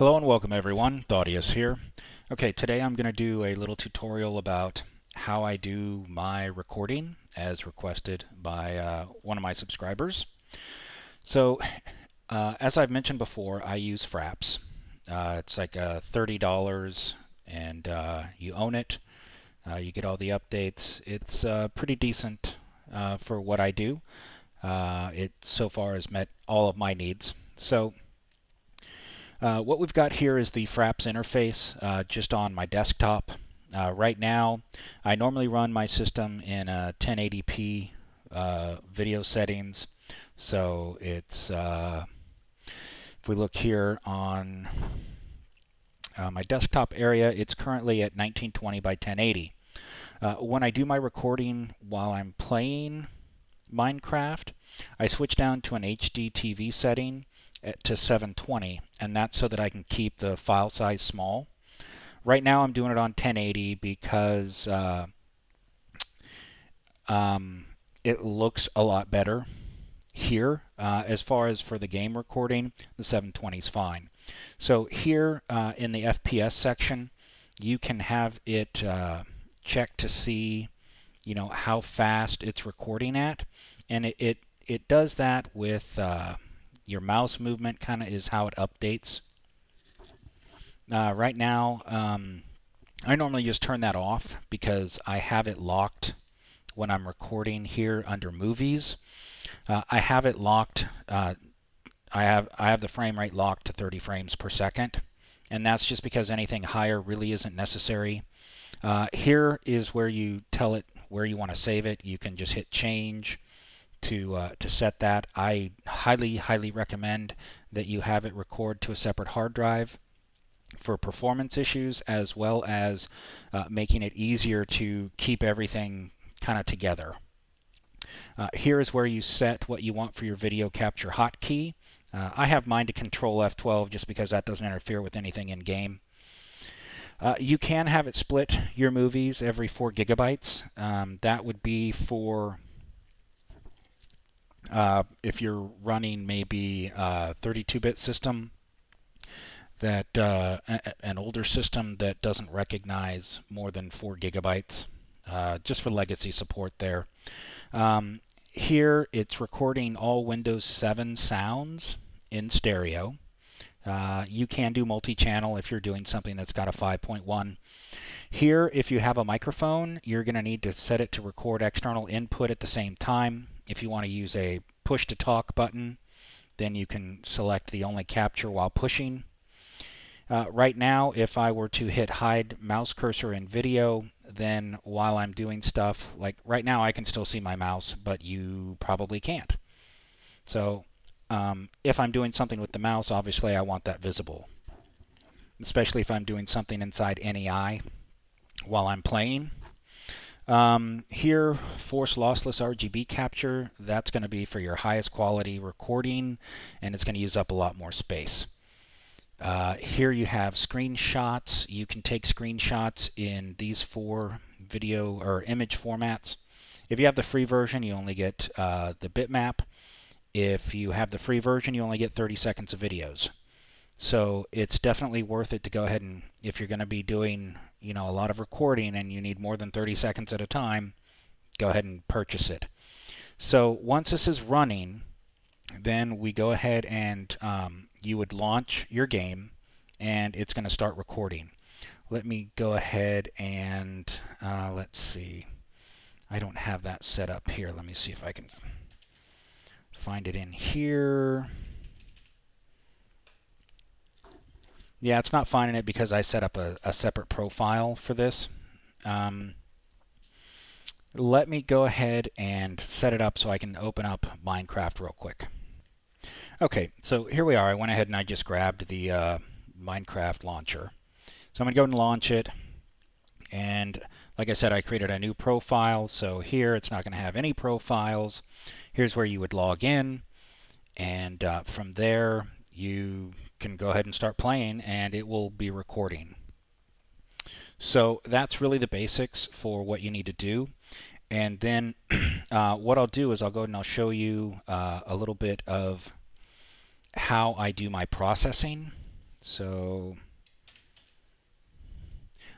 Hello and welcome everyone, Thaudius here. Okay, today I'm going to do a little tutorial about how I do my recording as requested by one of my subscribers. So, as I've mentioned before, I use Fraps. It's like $30 and you own it. You get all the updates. It's pretty decent for what I do. It so far has met all of my needs. So, what we've got here is the Fraps interface just on my desktop. Right now, I normally run my system in 1080p video settings. So it's, if we look here on my desktop area, it's currently at 1920 by 1080. When I do my recording while I'm playing Minecraft, I switch down to an HD TV setting to 720, and that's so that I can keep the file size small. Right now I'm doing it on 1080 because it looks a lot better here. As far as for the game recording, the 720 is fine. So here in the FPS section, you can have it check to see, how fast it's recording at, and it does that with your mouse movement. Kind of is how it updates. Right now, I normally just turn that off because I have it locked when I'm recording here under movies. I have it locked. I have the frame rate locked to 30 frames per second, and that's just because anything higher really isn't necessary. Here is where you tell it where you want to save it. You can just hit change to set that. I highly recommend that you have it record to a separate hard drive for performance issues, as well as making it easier to keep everything kind of together. Here is where you set what you want for your video capture hotkey. I have mine to Control F12 just because that doesn't interfere with anything in game. You can have it split your movies every 4 gigabytes. That would be for if you're running maybe a 32-bit system, that an older system that doesn't recognize more than 4 gigabytes, just for legacy support there. Here it's recording all Windows 7 sounds in stereo. You can do multi-channel if you're doing something that's got a 5.1. Here, if you have a microphone, you're going to need to set it to record external input at the same time. If you want to use a push-to-talk button, then you can select the only capture while pushing. Right now, if I were to hit hide mouse cursor in video, then while I'm doing stuff, like right now I can still see my mouse, but you probably can't. So if I'm doing something with the mouse, obviously I want that visible, especially if I'm doing something inside NEI while I'm playing. Here, force lossless RGB capture, that's going to be for your highest quality recording, and it's going to use up a lot more space. Here you have screenshots. You can take screenshots in these 4 video or image formats. If you have the free version, you only get the bitmap. If you have the free version, you only get 30 seconds of videos. So it's definitely worth it to go ahead and, if you're going to be doing, a lot of recording and you need more than 30 seconds at a time, go ahead and purchase it. So once this is running, then we go ahead and you would launch your game, and it's going to start recording. Let me go ahead and let's see. I don't have that set up here. Let me see if I can find it in here. Yeah, it's not finding it because I set up a separate profile for this. Let me go ahead and set it up so I can open up Minecraft real quick. Okay, so here we are. I went ahead and I just grabbed the Minecraft launcher. So I'm going to go and launch it. And like I said, I created a new profile. So here it's not going to have any profiles. Here's where you would log in. And from there, you can go ahead and start playing, and it will be recording. So that's really the basics for what you need to do. And then what I'll do is I'll go ahead and I'll show you a little bit of how I do my processing So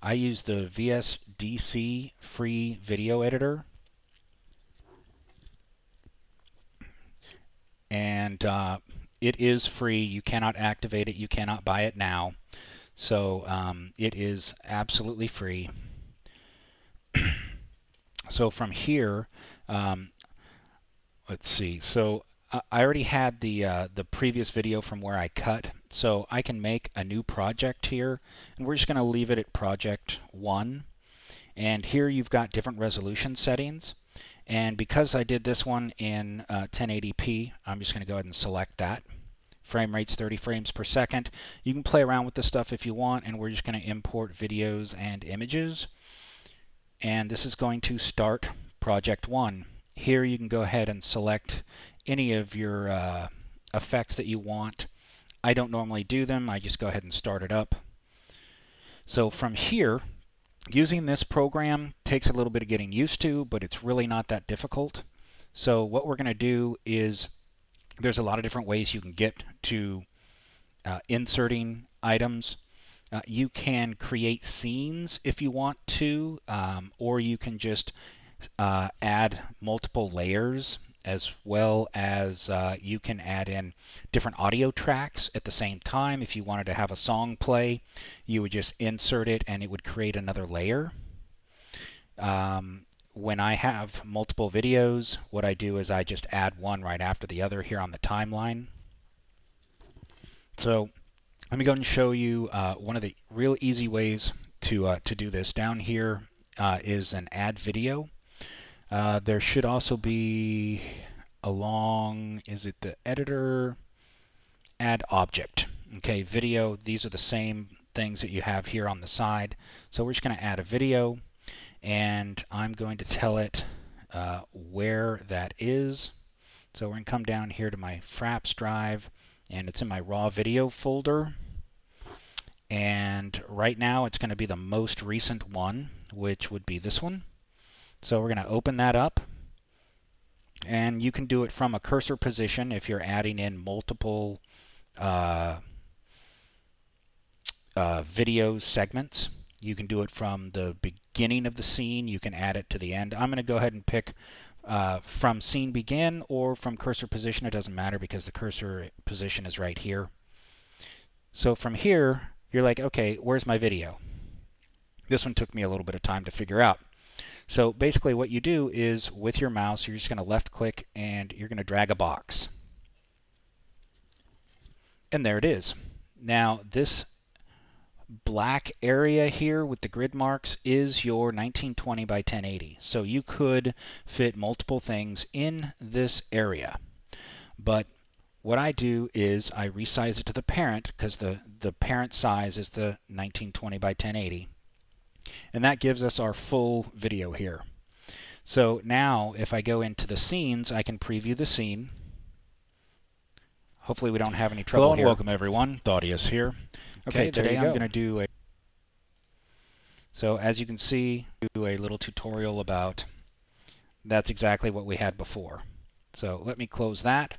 I use the VSDC free video editor, and it is free. You cannot activate it. You cannot buy it now. So it is absolutely free. So from here, let's see. So I already had the previous video from where I cut, so I can make a new project here, and we're just going to leave it at project 1. And here you've got different resolution settings, and because I did this one in 1080p, I'm just going to go ahead and select that. Frame rate's 30 frames per second. You can play around with this stuff if you want, and we're just going to import videos and images. And this is going to start project 1. Here you can go ahead and select any of your effects that you want. I don't normally do them. I just go ahead and start it up. So from here, using this program takes a little bit of getting used to, but it's really not that difficult. So what we're going to do is, there's a lot of different ways you can get to inserting items. You can create scenes if you want to, or you can just add multiple layers, as well as you can add in different audio tracks at the same time. If you wanted to have a song play, you would just insert it and it would create another layer. When I have multiple videos, what I do is I just add one right after the other here on the timeline. So let me go and show you one of the real easy ways to do this. Down here is an add video. There should also be along, is it the editor? Add object. Okay, video, these are the same things that you have here on the side. So we're just going to add a video, and I'm going to tell it where that is. So we're going to come down here to my Fraps drive, and it's in my raw video folder. And right now it's going to be the most recent one, which would be this one. So we're going to open that up, and you can do it from a cursor position if you're adding in multiple video segments. You can do it from the beginning of the scene. You can add it to the end. I'm going to go ahead and pick from scene begin or from cursor position. It doesn't matter because the cursor position is right here. So from here, you're like, okay, where's my video? This one took me a little bit of time to figure out. So basically what you do is with your mouse, you're just going to left click and you're going to drag a box. And there it is. Now this black area here with the grid marks is your 1920 by 1080. So you could fit multiple things in this area. But what I do is I resize it to the parent, because the parent size is the 1920 by 1080. And that gives us our full video here. So now if I go into the scenes, I can preview the scene. Hopefully we don't have any trouble here. Hello and welcome everyone. Thaddeus here. Okay, today I'm going to do a... So as you can see, do a little tutorial about... That's exactly what we had before. So let me close that.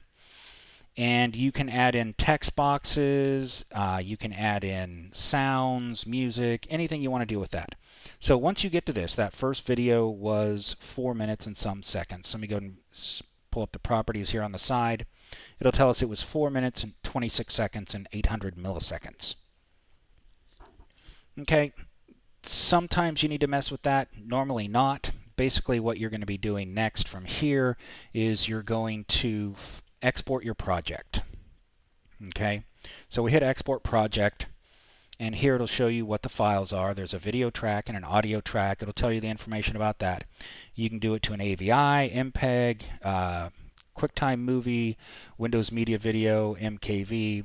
And you can add in text boxes, you can add in sounds, music, anything you want to do with that. So once you get to this, that first video was 4 minutes and some seconds. Let me go and pull up the properties here on the side. It'll tell us it was 4 minutes and 26 seconds and 800 milliseconds. Okay, sometimes you need to mess with that, normally not. Basically what you're going to be doing next from here is you're going to export your project. Okay, so we hit export project, and here it'll show you what the files are. There's a video track and an audio track. It'll tell you the information about that. You can do it to an AVI, MPEG, QuickTime Movie, Windows Media Video, MKV.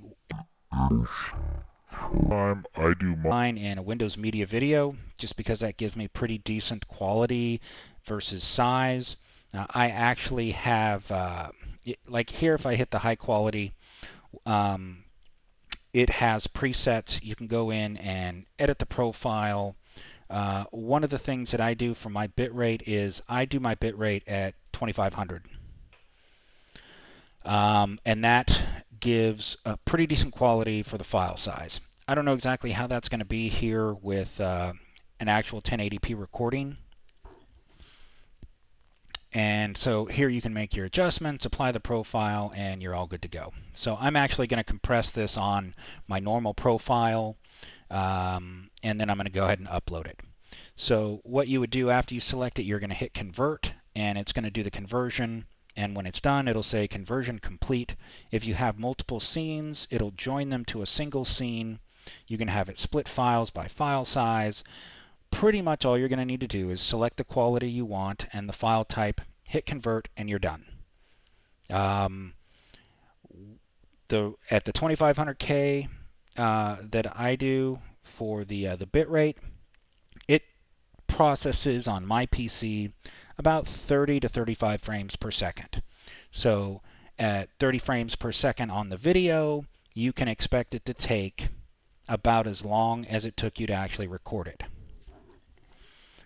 I do mine in a Windows Media Video, just because that gives me pretty decent quality versus size. I actually have like here, if I hit the high quality, it has presets. You can go in and edit the profile. One of the things that I do for my bitrate is I do my bitrate at 2500. And that gives a pretty decent quality for the file size. I don't know exactly how that's going to be here with an actual 1080p recording. And so here you can make your adjustments, apply the profile, and you're all good to go. So I'm actually going to compress this on my normal profile, and then I'm going to go ahead and upload it. So what you would do after you select it, you're going to hit convert, and it's going to do the conversion. And when it's done, it'll say conversion complete. If you have multiple scenes, it'll join them to a single scene. You can have it split files by file size. Pretty much all you're going to need to do is select the quality you want and the file type, hit convert, and you're done. At the 2500K that I do for the bitrate, it processes on my PC about 30 to 35 frames per second. So at 30 frames per second on the video, you can expect it to take about as long as it took you to actually record it.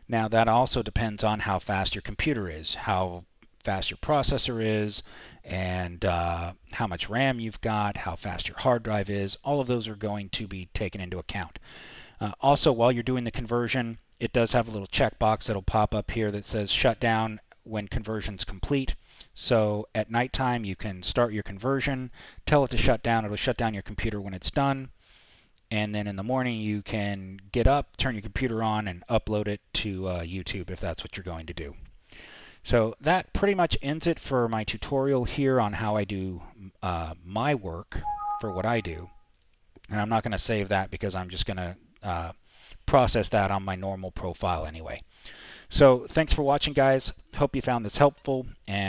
Now that also depends on how fast your computer is, how fast your processor is, and how much RAM you've got, how fast your hard drive is. All of those are going to be taken into account. Also, while you're doing the conversion, it does have a little checkbox that'll pop up here that says shut down when conversion's complete. So at nighttime you can start your conversion, tell it to shut down, it'll shut down your computer when it's done, and then in the morning you can get up, turn your computer on, and upload it to YouTube if that's what you're going to do. So that pretty much ends it for my tutorial here on how I do my work for what I do. And I'm not going to save that because I'm just going to process that on my normal profile anyway. So thanks for watching, guys. Hope you found this helpful, and